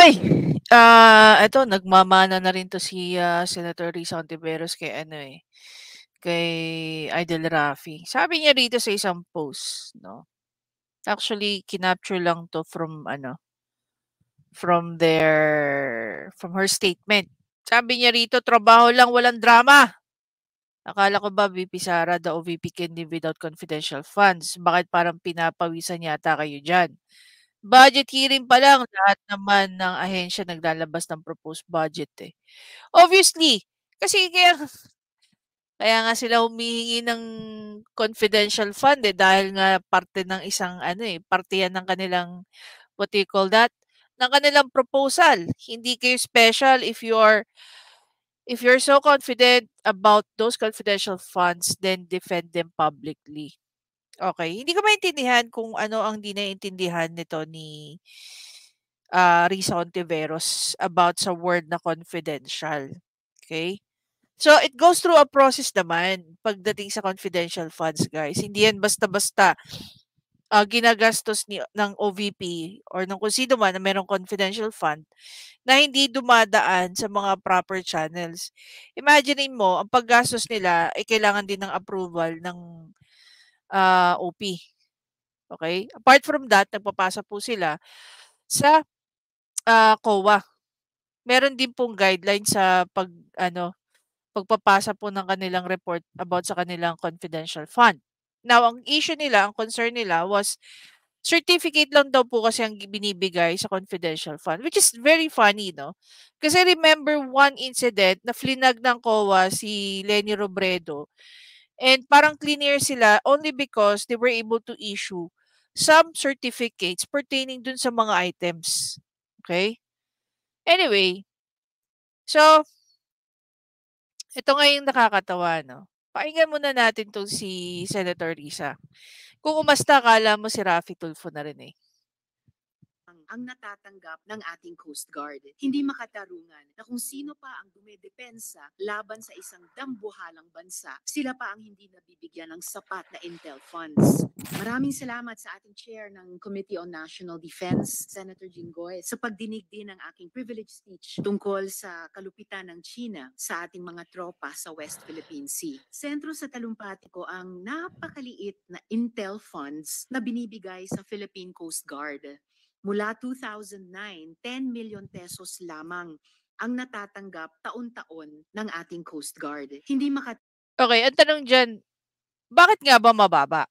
Okay. Eto nagmamana na rin 'to si, Senator Risa Hontiveros kay ano, kay Idol Rafi. Sabi niya rito sa isang post 'no, actually kinapture lang 'to from ano, from her statement. Sabi niya rito, "Trabaho lang walang drama. Akala ko ba VP Sara the OVP can live without confidential funds? Bakit parang pinapawisan yata kayo diyan? Budget hearing pa lang lahat naman ng ahensya naglalabas ng proposed budget, eh." Obviously, kasi kaya nga sila humihingi ng confidential fund, dahil nga parte ng isang ano, parte yan ng kanilang, what do you call that? Ng kanilang proposal. Hindi kayo special if you're so confident about those confidential funds, then defend them publicly. Okay, hindi ko maintindihan kung ano ang di naiintindihan nito ni Risa Hontiveros about sa word na confidential. Okay? So, it goes through a process naman pagdating sa confidential funds, guys. Hindi yan basta-basta ginagastos ng OVP or ng kung sino man na merong confidential fund na hindi dumadaan sa mga proper channels. Imagine mo, ang paggastos nila ay kailangan din ng approval ng OP. Okay? Apart from that, nagpapasa po sila sa COA. Meron din pong guidelines sa pagpapasa po ng kanilang report about sa kanilang confidential fund. Now, ang issue nila, ang concern nila was certificate lang daw po kasi ang binibigay sa confidential fund, which is very funny, no? Kasi remember one incident na flinag ng COA si Lenny Robredo, and parang clear sila only because they were able to issue some certificates pertaining dun sa mga items. Okay? Anyway, so ito nga yung nakakatawa, no? Pakinggan muna natin 'tong si Senator Risa. Kung umasta, akala mo si Raffy Tulfo na rin, eh. Ang natatanggap ng ating Coast Guard. Hindi makatarungan na kung sino pa ang dumedepensa laban sa isang dambuhalang bansa, sila pa ang hindi nabibigyan ng sapat na intel funds. Maraming salamat sa ating chair ng Committee on National Defense, Senator Jinggoy, sa pagdinig din ng aking privilege speech tungkol sa kalupitan ng China sa ating mga tropa sa West Philippine Sea. Sentro sa talumpati ko ang napakaliit na intel funds na binibigay sa Philippine Coast Guard. Mula 2009, 10 million pesos lamang ang natatanggap taon-taon ng ating Coast Guard. Hindi Okay, ang tanong diyan, bakit nga ba mababa?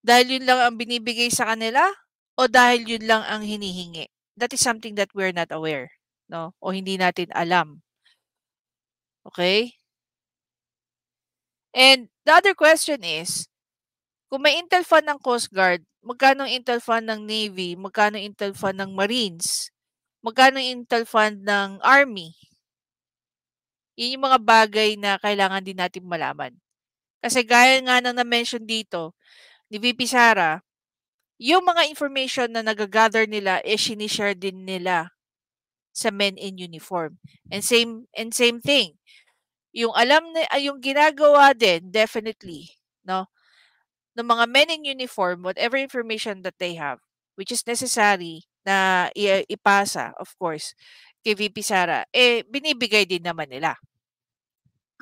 Dahil yun lang ang binibigay sa kanila o dahil yun lang ang hinihingi? That is something that we're not aware, no? O hindi natin alam. Okay? And the other question is, kung may intel fund ng Coast Guard, magkano ang intel fund ng Navy, magkano ang intel fund ng Marines, magkano ang intel fund ng Army? Yun yung mga bagay na kailangan din natin malaman. Kasi gaya nga ng na-mention dito ni VP Sara, yung mga information na nagagather nila sinishare din nila sa men in uniform. And same thing. Yung yung ginagawa din definitely, no, ng mga men in uniform, whatever information that they have, which is necessary na ipasa, of course, kay VP Sara, binibigay din naman nila.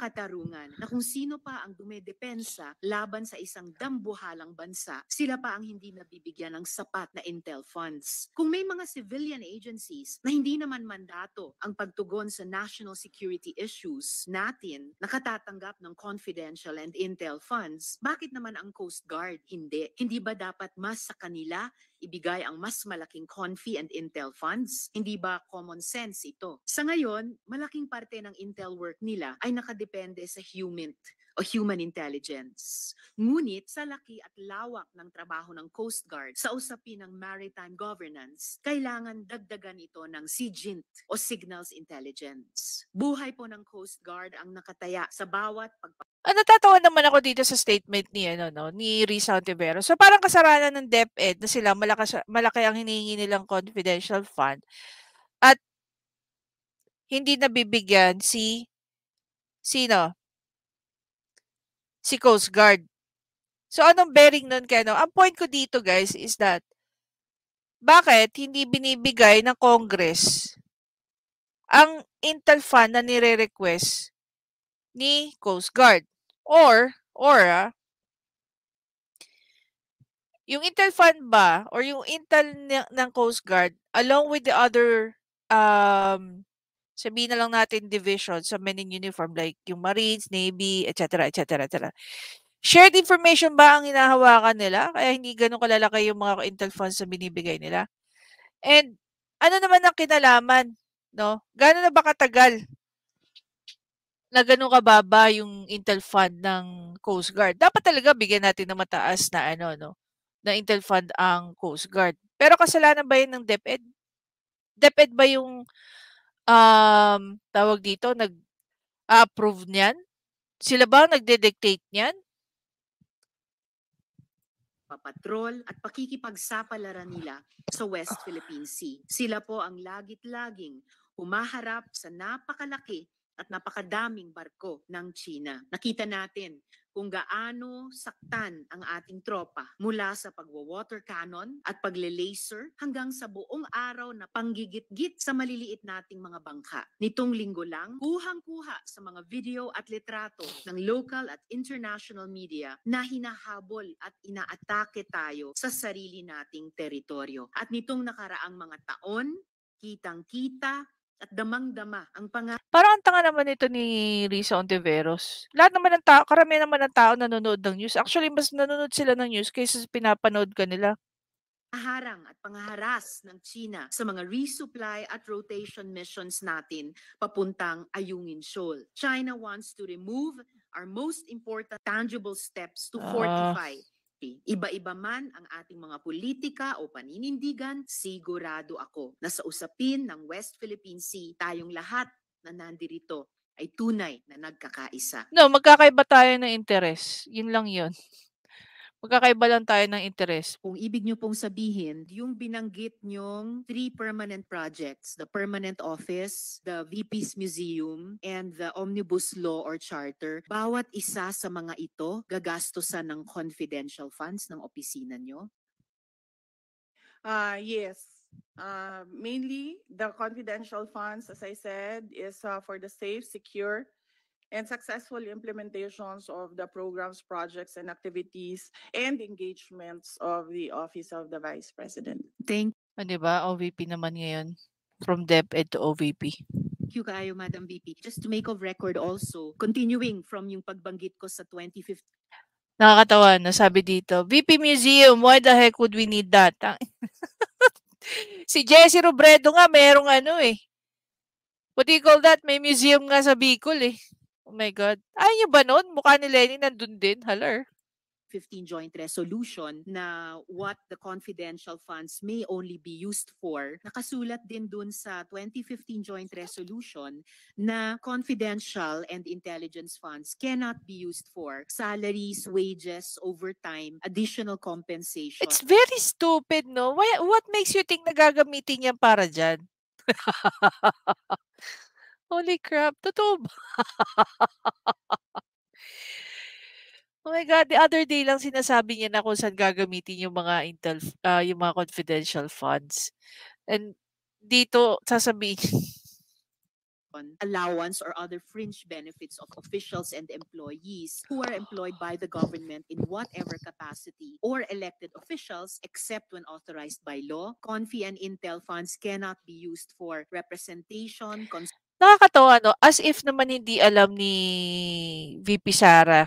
katarungan na kung sino pa ang dumedepensa laban sa isang dambuhalang bansa, sila pa ang hindi nabibigyan ng sapat na intel funds. Kung may mga civilian agencies na hindi naman mandato ang pagtugon sa national security issues natin, nakatatanggap ng confidential and intel funds, bakit naman ang Coast Guard hindi? Hindi ba dapat mas sa kanila ibigay ang mas malaking confi and intel funds? Hindi ba common sense ito? Sa ngayon, malaking parte ng intel work nila ay nakadepende sa human intelligence. Ngunit sa laki at lawak ng trabaho ng Coast Guard sa usapin ng maritime governance, kailangan dagdagan ito ng SIGINT o Signals Intelligence. Buhay po ng Coast Guard ang nakataya sa bawat Natatawa naman ako dito sa statement ni ni Risa Ontiveros. So parang kasalanan ng DepEd na sila malaki ang hinihingi nilang confidential fund at hindi nabibigyan sino? Si Coast Guard. So anong bearing nun kay ano? Ang point ko dito, guys, is that bakit hindi binibigay ng Congress ang Intel Fund na nire-request ni Coast Guard? Or yung Intel Fund ba or yung Intel ng Coast Guard along with the other sabihin na lang natin division sa men in uniform like yung Marines, Navy, etc., etc., etc. Shared information ba ang hinahawakan nila? Kaya hindi ganun kalalaki yung mga Intel funds na binibigay nila? And ano naman ang kinalaman, no? Gaano na ba katagal na ganun kababa yung Intel fund ng Coast Guard? Dapat talaga bigyan natin ng mataas na ano, no? Na Intel fund ang Coast Guard. Pero kasalanan ba yun ng DepEd? DepEd ba yung tawag dito, nag-approve niyan? Sila ba ang nagde-dictate niyan? papatrol at pakikipagsapalaran nila sa West Philippine Sea. Sila po ang lagit-laging humaharap sa napakalaki at napakadaming barko ng China. Nakita natin kung gaano saktan ang ating tropa mula sa pagwa-water cannon at pagle-laser hanggang sa buong araw na panggigit-git sa maliliit nating mga bangka. Nitong linggo lang, kuhang-kuha sa mga video at litrato ng local at international media na hinahabol at inaatake tayo sa sarili nating teritoryo. At nitong nakaraang mga taon, kitang-kita at damang-dama ang Parang ang tanga naman ito ni Risa Ontiveros. Lahat naman ng tao, karamihan naman ng tao nanonood ng news. Actually, mas nanonood sila ng news kaysa sa pinapanood ka nila. harang at pangaharas ng China sa mga resupply at rotation missions natin papuntang Ayungin Shoal. China wants to remove our most important tangible steps to fortify. Iba-iba man ang ating mga politika o paninindigan, sigurado ako na sa usapin ng West Philippine Sea, tayong lahat na nandirito ay tunay na nagkakaisa. No, magkakaiba tayo ng interes. Yun lang yun. Magkakaiba lang tayo ng interes. Kung ibig nyo pong sabihin, yung binanggit nyong 3 permanent projects, the permanent office, the VP's Museum, and the Omnibus Law or Charter, bawat isa sa mga ito gagastosan ng confidential funds ng opisina nyo? Yes. Mainly, the confidential funds, as I said, is for the safe, secure, and successful implementations of the programs, projects, and activities and engagements of the Office of the Vice President. Thank Diba? OVP naman ngayon. From DepEd to OVP. you kayo, Madam VP. Just to make of record also, continuing from yung pagbanggit ko sa 2015, Nakakatawa na sabi dito, VP Museum, why the heck would we need that? Si Jessie Robredo nga, merong ano eh. What do you call that? May museum nga sa Bicol eh. Oh my God. Ayaw niyo ba nun? Mukha ni Lenny nandun din. Halar. 15 joint resolution na what the confidential funds may only be used for. Nakasulat din dun sa 2015 joint resolution na confidential and intelligence funds cannot be used for salaries, wages, overtime, additional compensation. It's very stupid, no? What makes you think na gagamitin yan para dyan? Holy crap. Totoo ba? Oh my God, the other day lang sinasabi niya na kung saan gagamitin yung mga yung mga confidential funds. And dito sasabihin allowance or other fringe benefits of officials and employees who are employed by the government in whatever capacity or elected officials except when authorized by law. Confi and Intel funds cannot be used for representation, nakakatawa, no? As if naman hindi alam ni VP Sara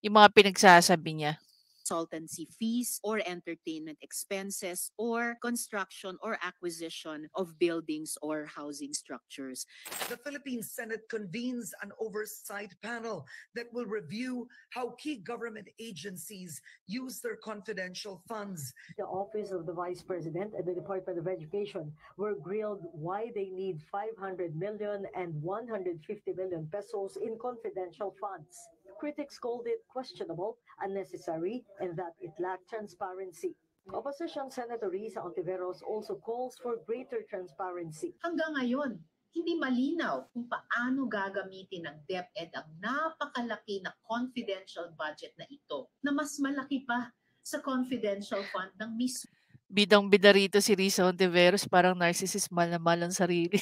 yung mga pinagsasabi niya. consultancy fees or entertainment expenses or construction or acquisition of buildings or housing structures. The Philippine Senate convenes an oversight panel that will review how key government agencies use their confidential funds. The Office of the Vice President and the Department of Education were grilled why they need 500 million and 150 million pesos in confidential funds. Critics called it questionable, unnecessary, and that it lacked transparency. Opposition Senator Risa Ontiveros also calls for greater transparency. Hanggang ngayon, hindi malinaw kung paano gagamitin ng DepEd ang napakalaki na confidential budget na ito na mas malaki pa sa confidential fund ng mismo. Bidang-bida rito si Risa Hontiveros, parang narcissist, mahal na mahal ang sarili.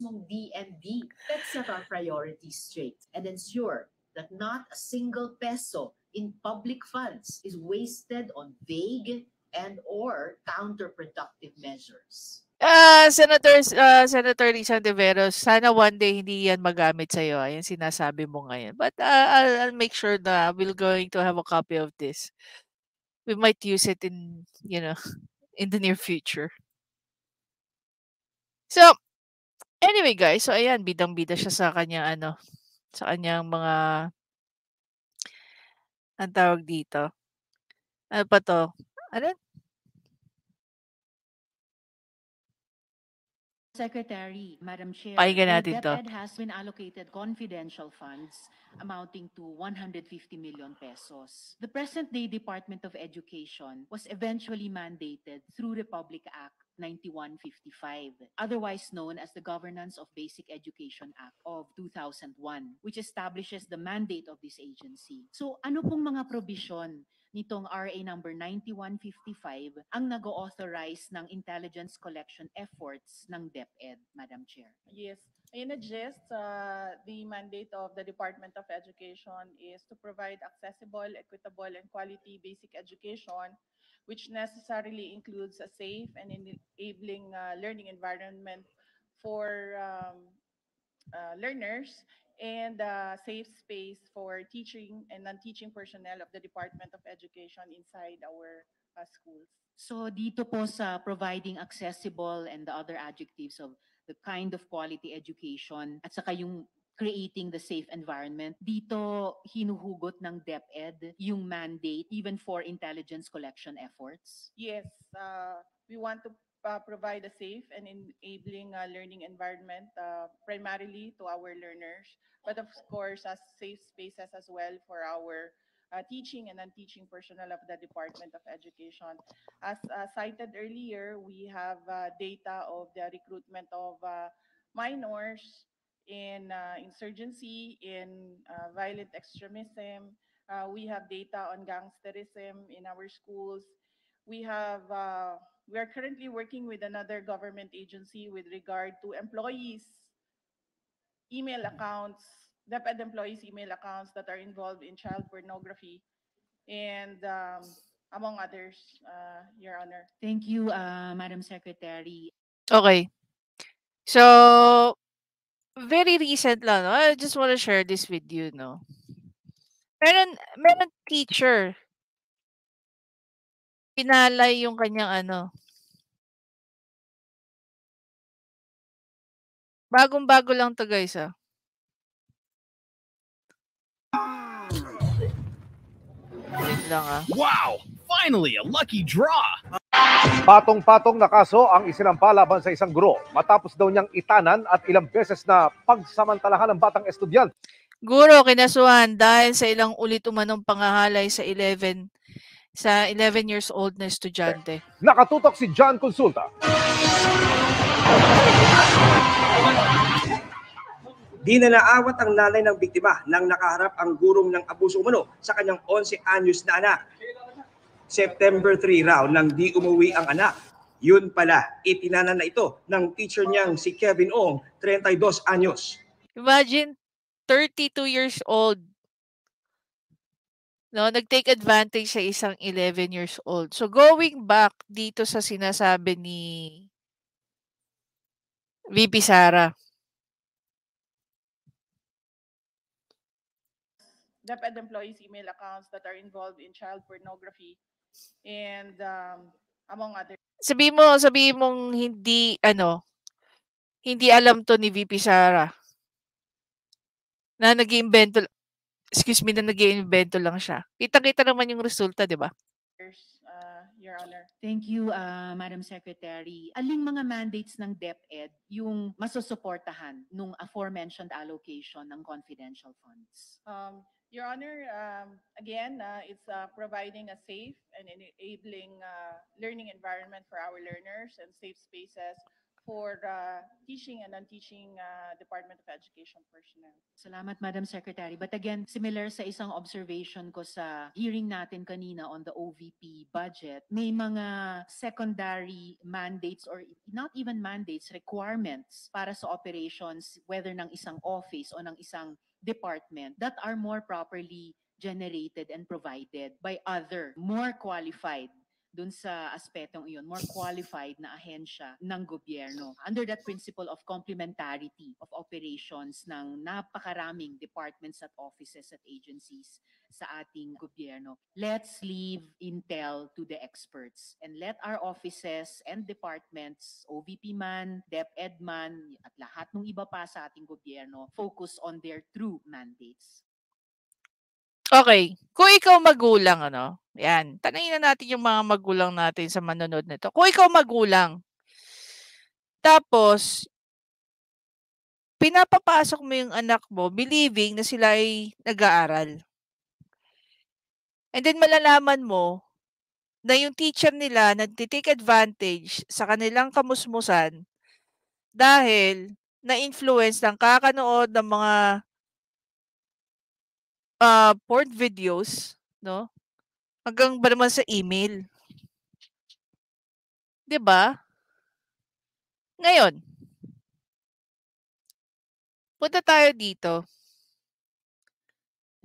mong DND. Let's set our priorities straight and ensure that not a single peso in public funds is wasted on vague and or counterproductive measures. Senator Risa Hontiveros, sana one day hindi yan magamit sa'yo, yung sinasabi mo ngayon. But I'll make sure na we're going to have a copy of this. We might use it in, in the near future. So, anyway guys, so ayan, bidang-bida siya sa kanyang sa kanyang mga, ang tawag dito. Ano pa to? Ano? Secretary, Madam Chair, Pakinggan the natin to. DepEd has been allocated confidential funds amounting to 150 million pesos. The present-day Department of Education was eventually mandated through Republic Act 9155, otherwise known as the Governance of Basic Education Act of 2001, which establishes the mandate of this agency. So ano pong mga provision nitong RA number 9155 ang nag-authorize ng intelligence collection efforts ng DepEd, Madam Chair? Yes. In a gist, the mandate of the Department of Education is to provide accessible, equitable, and quality basic education, which necessarily includes a safe and enabling learning environment for learners and safe space for teaching and non-teaching personnel of the Department of Education inside our schools. So dito po sa providing accessible and the other adjectives of the kind of quality education at saka yung creating the safe environment, dito hinuhugot ng DepEd yung mandate even for intelligence collection efforts? Yes, we want to provide a safe and enabling learning environment primarily to our learners, but of course as safe spaces as well for our teaching and non-teaching personnel of the Department of Education. As cited earlier, we have data of the recruitment of minors in insurgency, in violent extremism. We have data on gangsterism in our schools. We are currently working with another government agency with regard to employees' email accounts, DepEd employees' email accounts that are involved in child pornography, and among others, Your Honor. Thank you, Madam Secretary. Okay. So, very recent lang, no? I just want to share this with you, no? Meron teacher. Pinalay yung kanyang bagong-bago lang to guys, Wait lang, Wow! Finally, a lucky draw! Patong-patong na kaso ang isinampa laban sa isang guro matapos daw niyang itanan at ilang beses na pagsamantalahan ng batang estudyante. Guro kinasuhan dahil sa ilang ulit umanong pangahalay sa 11 years old na estudyante. Nakatutok si John Consulta. Di na naawat ang nanay ng biktima nang nakaharap ang gurong ng abuso umano sa kanyang 11 anyos na anak. September 3 raw nang di umuwi ang anak. Yun pala, itinanan na ito ng teacher niyang si Kevin Ong, 32 anyos. Imagine, 32 years old. No, nag-take advantage sa isang 11 years old. So going back dito sa sinasabi ni VP Sara. DepEd employees' email accounts that are involved in child pornography and among others. Sabihin mong hindi alam to ni VP Sara. Na nag-iimbento lang siya. Kita-kita naman yung resulta, di ba? Your Honor. Thank you, Madam Secretary. Aling mga mandates ng DepEd yung masusuportahan nung aforementioned allocation ng confidential funds? Your Honor, again, it's providing a safe and enabling learning environment for our learners and safe spaces for teaching and non-teaching Department of Education personnel. Salamat, Madam Secretary. But again, similar sa isang observation ko sa hearing natin kanina on the OVP budget, may mga secondary mandates or not even mandates, requirements para sa operations, whether ng isang office o ng isang department that are more properly generated and provided by other, more qualified dun sa aspetong iyon, more qualified na ahensya ng gobyerno. Under that principle of complementarity of operations ng napakaraming departments at offices at agencies sa ating gobyerno, let's leave intel to the experts and let our offices and departments, OVP man, DepEd man, at lahat ng iba pa sa ating gobyerno, focus on their true mandates. Okay, kung ikaw magulang, ano, yan, tanungin na natin yung mga magulang natin sa manonood nito. Kung ikaw magulang, tapos, pinapapasok mo yung anak mo believing na sila ay nag-aaral. And then malalaman mo na yung teacher nila nagtitake advantage sa kanilang kamusmusan dahil na-influence ng kakanood ng mga porn videos, no? Hanggang ba naman sa email. 'Di ba? Ngayon, punta tayo dito.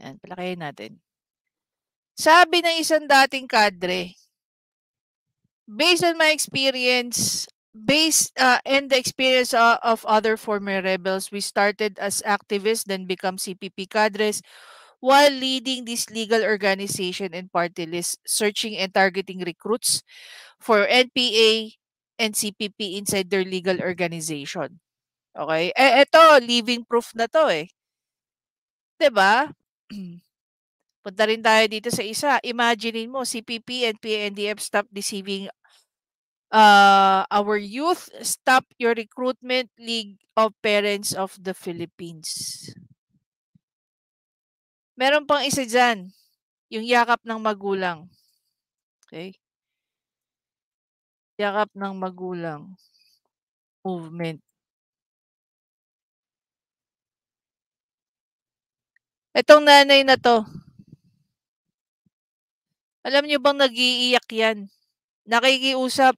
Yan, palakayin natin. Sabi ng isang dating kadre, based on my experience, and the experience of other former rebels, we started as activists, then become CPP cadres, while leading this legal organization and party list, searching and targeting recruits for NPA and CPP inside their legal organization. Okay? Ito, living proof na to eh. 'Di ba? Punta rin tayo dito sa isa. Imaginein mo, CPP, NPA, NDF, stop deceiving our youth. Stop your recruitment, League of Parents of the Philippines. Meron pang isa dyan, yung yakap ng magulang. Okay? Yakap ng magulang. Movement. Itong nanay na to, alam niyo bang nag-iiyak yan? Nakikiusap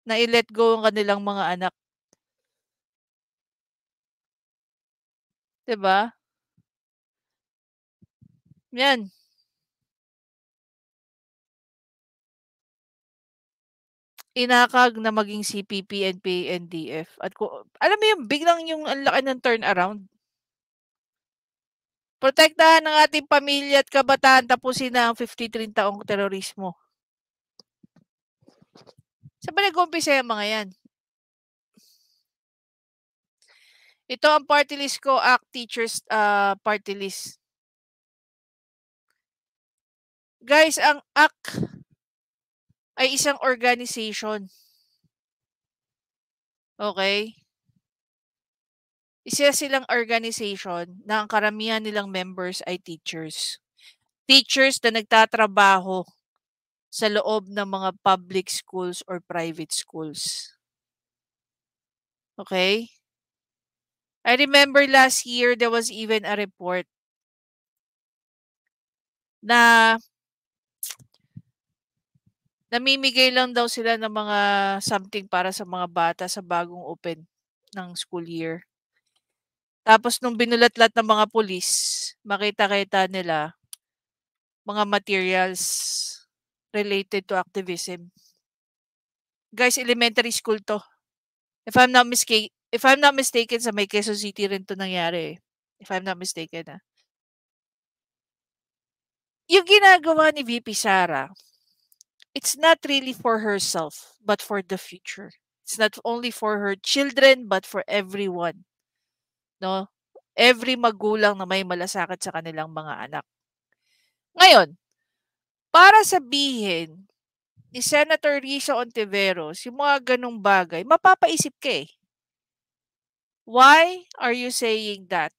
na i-let go ang kanilang mga anak. 'Di ba? Yan. Inakag na maging CPP, NPA, NDF. At alam mo yung biglang yung ang laki ng turnaround. Protektahan ng ating pamilya at kabataan, tapusin na ang 53 taong terorismo. Saan ba nag-umpisa yung mga yan? Ito ang party list ko, ACT Teachers party list. Guys, ang ACT ay isang organization. Okay? Isa silang organization na ang karamihan nilang members ay teachers. Teachers na nagtatrabaho sa loob ng mga public schools or private schools. Okay? I remember last year there was even a report na namimigay lang daw sila ng mga something para sa mga bata sa bagong open ng school year. Tapos nung binulat-lat ng mga pulis, makita-kita nila mga materials related to activism. Guys, elementary school to. If I'm not mistaken, sa may Quezon City rin to nangyari. If I'm not mistaken. Yung ginagawa ni VP Sara, it's not really for herself, but for the future. It's not only for her children, but for everyone. No? Every magulang na may malasakit sa kanilang mga anak. Ngayon, para sabihin ni Senator Risa Ontiveros, yung mga ganong bagay, mapapaisip ka eh. Why are you saying that?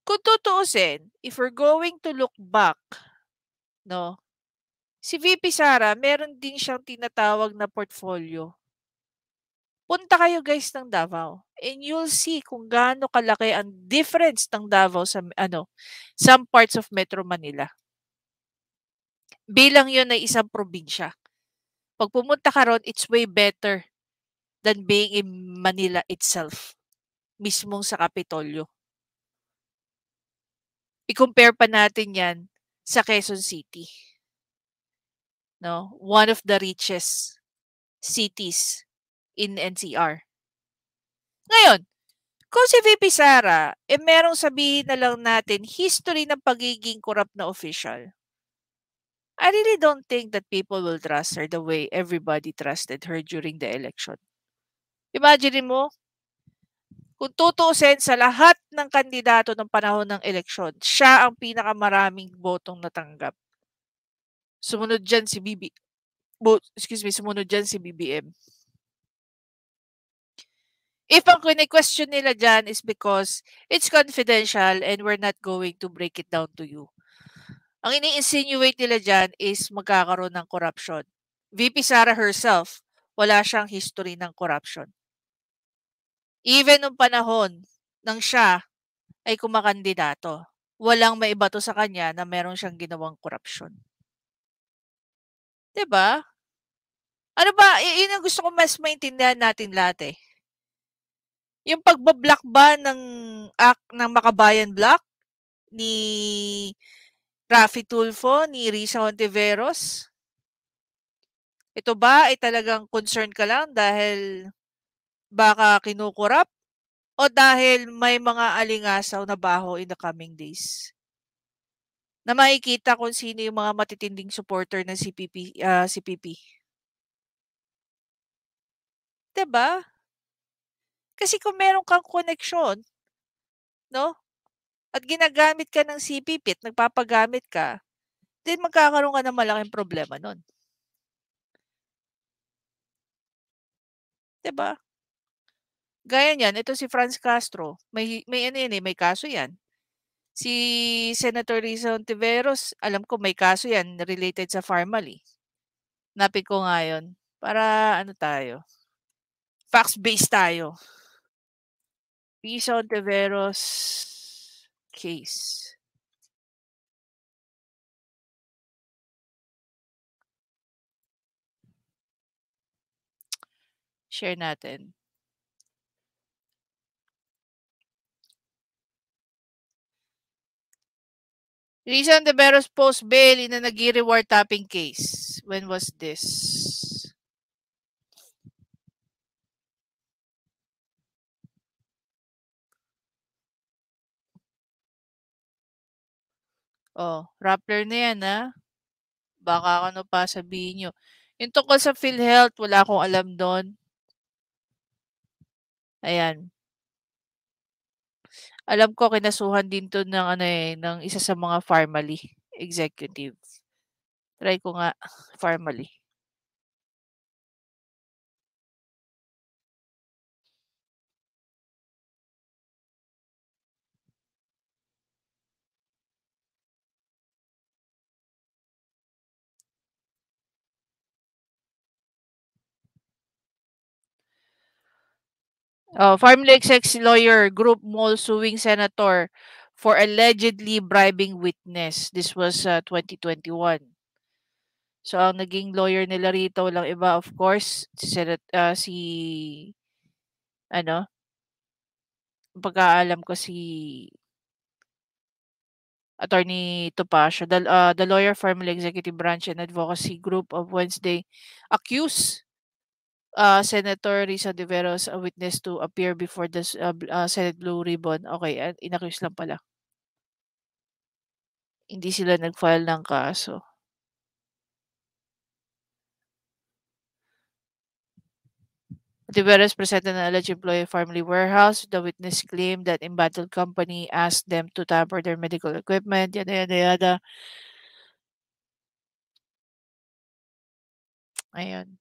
Kung tutuusin, if we're going to look back, no, si VP Sara, meron din siyang tinatawag na portfolio. Punta kayo guys ng Davao and you'll see kung gaano kalaki ang difference ng Davao sa some parts of Metro Manila. Bilang 'yun ay isang probinsya. Pag pumunta ka ron, it's way better than being in Manila itself, mismong sa Kapitolyo. I-compare pa natin 'yan sa Quezon City. No, one of the richest cities in NCR. Ngayon, kung si VP Sara, merong sabihin na lang natin history ng pagiging corrupt na official. I really don't think that people will trust her the way everybody trusted her during the election. Imagine mo, kung tutuusin sa lahat ng kandidato ng panahon ng eleksyon, siya ang pinakamaraming botong natanggap. Sumunod dyan si BBM. If ang question nila dyan is because it's confidential and we're not going to break it down to you. Ang ini-insinuate nila dyan is magkakaroon ng corruption. VP Sara herself, wala siyang history ng corruption. Even nung panahon nang siya ay kumakandidato, walang maibato sa kanya na meron siyang ginawang korupsyon. 'Di ba? Ano ba, yun ang gusto ko mas maintindihan natin lahat eh. Yung pagbablock ba ng Makabayan Block ni Raffy Tulfo, ni Risa Hontiveros? Ito ba ay talagang concern ka lang dahil baka kinukurap o dahil may mga alingasaw na baho in the coming days? Na makikita kung sino yung mga matitinding supporter ng CPP. 'Di ba? Kasi kung meron kang koneksyon, no? At ginagamit ka ng CPP at nagpapagamit ka, then magkakaroon ka ng malaking problema nun. 'Di ba? Gaya niyan, ito si Franz Castro, may may kaso 'yan. Si Senator Risa Hontiveros, alam ko may kaso 'yan related sa Pharmally. Hanapin ko nga 'yun para tayo. Facts-based tayo. Risa Hontiveros case. Share natin. Risa Hontiveros post bail in a nag-reward tapping case. When was this? Oh, Rappler na yan Baka ano pa sabihin nyo. Yung tungkol sa PhilHealth, wala akong alam doon. Ayan. Alam ko kinasuhan din to ng ng isa sa mga Pharmally executive. Try ko nga Pharmally. Pharmally execs lawyer group mall suing senator for allegedly bribing witness. This was 2021. So, ang naging lawyer nila rito, walang iba, of course, pagkaalam ko si Attorney Topacio, the lawyer Pharmally Executive Branch and Advocacy Group of Wednesday accused Senator Risa Hontiveros, a witness, to appear before the Senate Blue Ribbon. Okay, inaccuse lang pala. Hindi sila nag-file ng kaso. Hontiveros presented an alleged employee of Pharmally Warehouse. The witness claimed that embattled company asked them to tamper their medical equipment, yada yada yada. Ayun.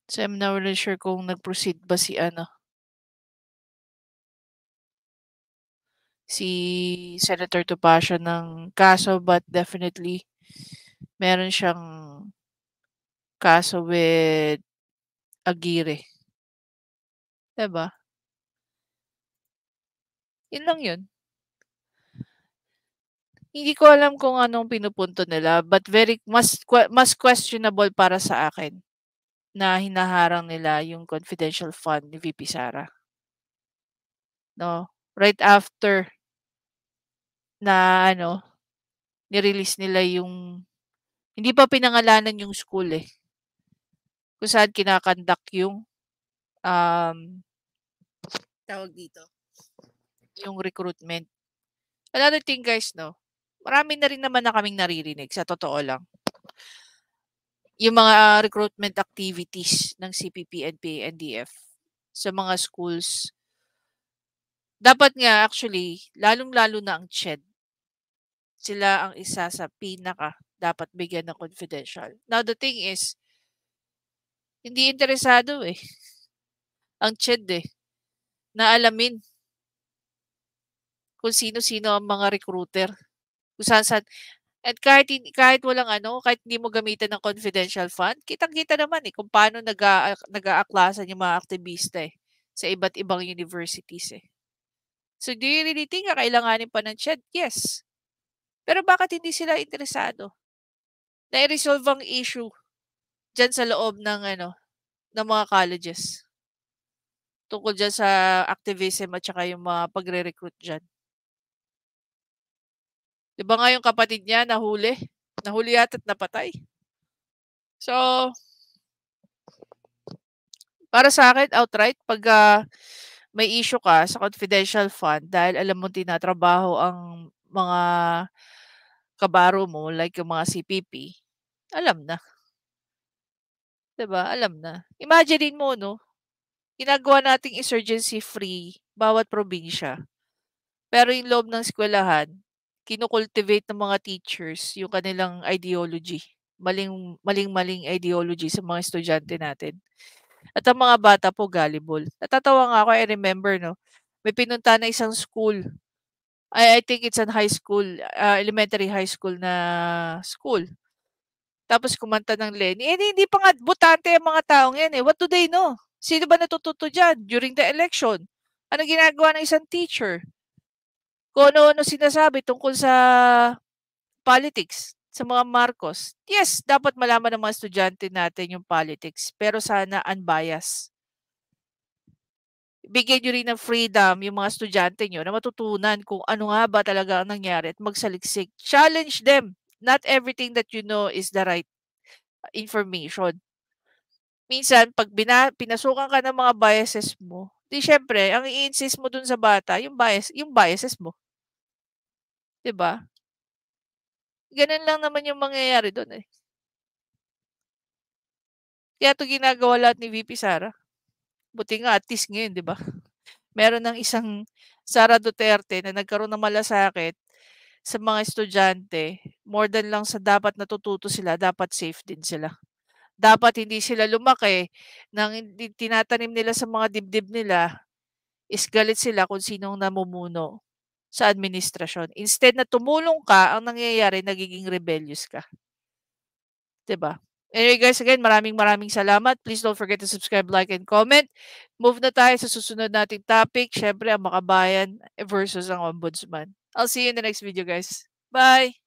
So, I'm not really sure kung nag-proceed ba si si Senator Topacio ng kaso, but definitely meron siyang kaso with Aguirre. Diba? Yun lang yun. Hindi ko alam kung anong pinupunto nila, but mas questionable para sa akin na hinaharang nila yung confidential fund ni VP Sara. No? Right after na ni-release nila yung hindi pa pinangalanan yung school kung saan kinakandak yung tawag dito, yung recruitment. Another thing guys, marami na rin naman na kaming naririnig, sa totoo lang. Yung mga recruitment activities ng CPP, NPA, NDF sa mga schools. Dapat nga actually, lalong-lalo na ang CHED. Sila ang isa sa pinaka dapat bigyan ng confidential. Now the thing is, hindi interesado ang CHED na alamin kung sino-sino ang mga recruiter. Kung saan. At kahit walang kahit hindi mo gamitan ng confidential fund, kitang-kita naman kung paano nag-aaklasan yung mga aktivista sa iba't ibang universities So do you really think kailanganin pa ng CHED? Yes. Pero bakit hindi sila interesado na i-resolve ang issue dyan sa loob ng ng mga colleges tungkol dyan sa activism at saka yung mga pagre-recruit dyan? Diba nga yung kapatid niya nahuli yata at napatay. So, para sa akin, outright, pag may issue ka sa confidential fund dahil alam mo tinatrabaho ang mga kabaro mo, like yung mga CPP, alam na. Diba? Alam na. Imagine mo, ginagawa nating insurgency free bawat probinsya. Pero yung loob ng eskwelahan, kinukultivate ng mga teachers yung kanilang ideology. Maling ideology sa mga estudyante natin. At ang mga bata po gullible. Natatawa nga ako, I remember, may pinunta na isang school. I think it's an high school, elementary high school na school. Tapos kumanta ng Lenny. Hindi pa nga botante ang mga taong yan What do they know? Sino ba natututo dyan during the election? Ano ginagawa ng isang teacher? Kung ano-ano sinasabi tungkol sa politics, sa mga Marcos. Yes, dapat malaman ng mga estudyante natin yung politics, pero sana unbiased. Bigyan nyo rin ng freedom yung mga estudyante nyo na matutunan kung ano nga ba talaga ang nangyari at magsaliksik. Challenge them. Not everything that you know is the right information. Minsan, pag pinasukan ka ng mga biases mo, di syempre, ang i-insist mo dun sa bata, yung biases mo. Diba? Ganun lang naman yung mangyayari doon Kaya ito ginagawa lahat ni VP Sara. Buti nga, at least ngayon, di ba? Meron ng isang Sara Duterte na nagkaroon ng malasakit sa mga estudyante. More than lang sa dapat natututo sila, dapat safe din sila. Dapat hindi sila lumaki nang tinatanim nila sa mga dibdib nila is galit sila kung sinong namumuno sa administrasyon. Instead na tumulong ka, ang nangyayari, nagiging rebellious ka. Diba? Anyway guys, again, maraming salamat. Please don't forget to subscribe, like, and comment. Move na tayo sa susunod nating topic. Syempre, ang makabayan versus ang ombudsman. I'll see you in the next video guys. Bye!